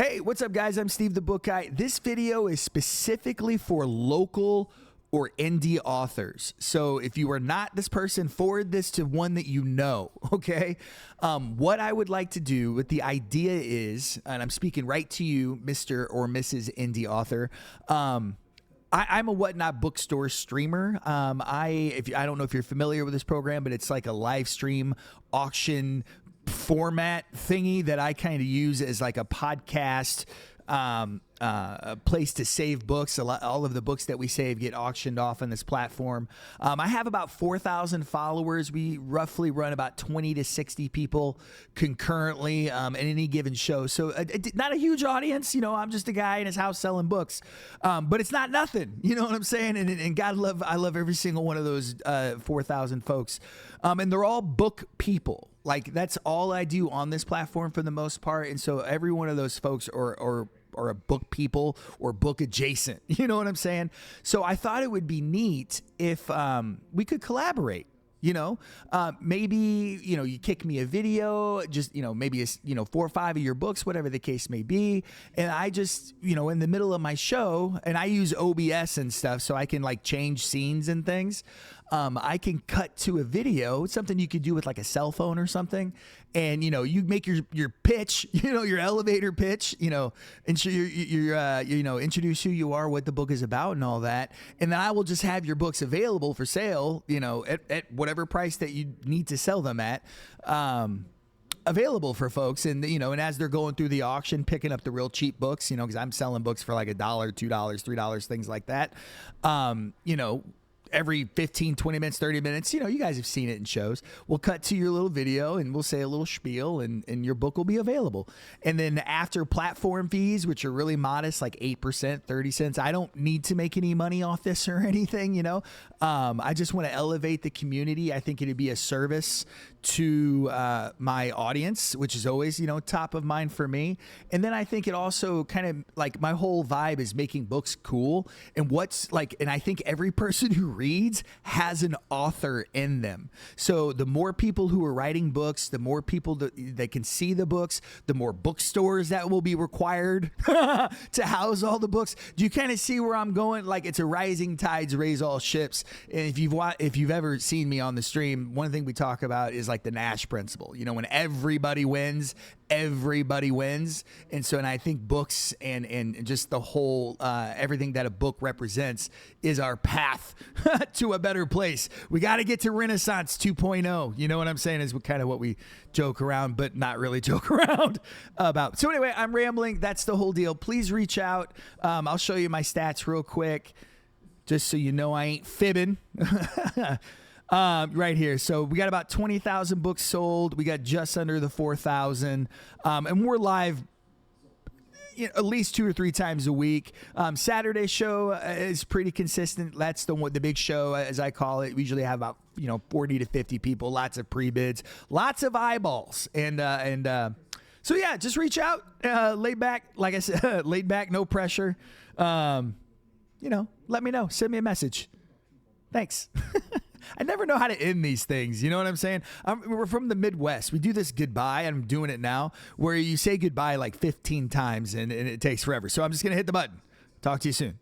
Hey, what's up, guys? I'm Steve the Book Guy. This video is specifically for local or indie authors. So if you are not this person, forward this to one that you know, okay? What I would like to do with the idea is, and I'm speaking right to you, Mr. or Mrs. Indie Author, I'm a Whatnot Bookstore streamer. I don't know if you're familiar with this program, but it's like a live stream auction format thingy that I kind of use as like a podcast a place to save books. All of the books that we save get auctioned off on this platform. I have about 4,000 followers. We roughly run about 20 to 60 people concurrently at any given show. So not a huge audience. You know, I'm just a guy in his house selling books. But it's not nothing. You know what I'm saying? And I love every single one of those 4,000 folks. And they're all book people. Like, that's all I do on this platform for the most part. And so every one of those folks are a book people or book adjacent. You know what I'm saying? So I thought it would be neat if we could collaborate. You know, maybe, you kick me a video, just, maybe, 4 or 5 of your books, whatever the case may be. And I just, in the middle of my show, and I use OBS and stuff so I can like change scenes and things. I can cut to a video, something you could do with like a cell phone or something. And, you make your pitch, your elevator pitch, and introduce who you are, what the book is about and all that. And then I will just have your books available for sale, at whatever price that you need to sell them at. Available for folks, and and as they're going through the auction, picking up the real cheap books, because I'm selling books for like $1, $2, $3, things like that. Every 15, 20 minutes, 30 minutes, you guys have seen it in shows. We'll cut to your little video and we'll say a little spiel and your book will be available. And then after platform fees, which are really modest, like 8%, 30 cents, I don't need to make any money off this or anything, I just want to elevate the community. I think it'd be a service to my audience, which is always, top of mind for me. And then I think it also kind of like my whole vibe is making books cool. And and I think every person who reads has an author in them. So the more people who are writing books, the more people that can see the books, the more bookstores that will be required to house all the books. Do you kind of see where I'm going? Like, it's a rising tides raise all ships. And if you've ever seen me on the stream, one thing we talk about is like the Nash principle. When everybody wins. And I think books and just the whole everything that a book represents is our path to a better place. We got to get to Renaissance 2.0. You know what I'm saying? Is kind of what we joke around, but not really joke around about. So anyway, I'm rambling. That's the whole deal. Please reach out. I'll show you my stats real quick, just so you know I ain't fibbing. Right here. So we got about 20,000 books sold. We got just under the 4,000. And we're live at least 2 or 3 times a week. Saturday show is pretty consistent. That's the big show, as I call it. We usually have about 40 to 50 people, lots of pre-bids, lots of eyeballs. So yeah, just reach out, laid back, like I said, laid back, no pressure. Let me know, send me a message. Thanks. I never know how to end these things. You know what I'm saying? We're from the Midwest. We do this goodbye. I'm doing it now, where you say goodbye like 15 times and it takes forever. So I'm just going to hit the button. Talk to you soon.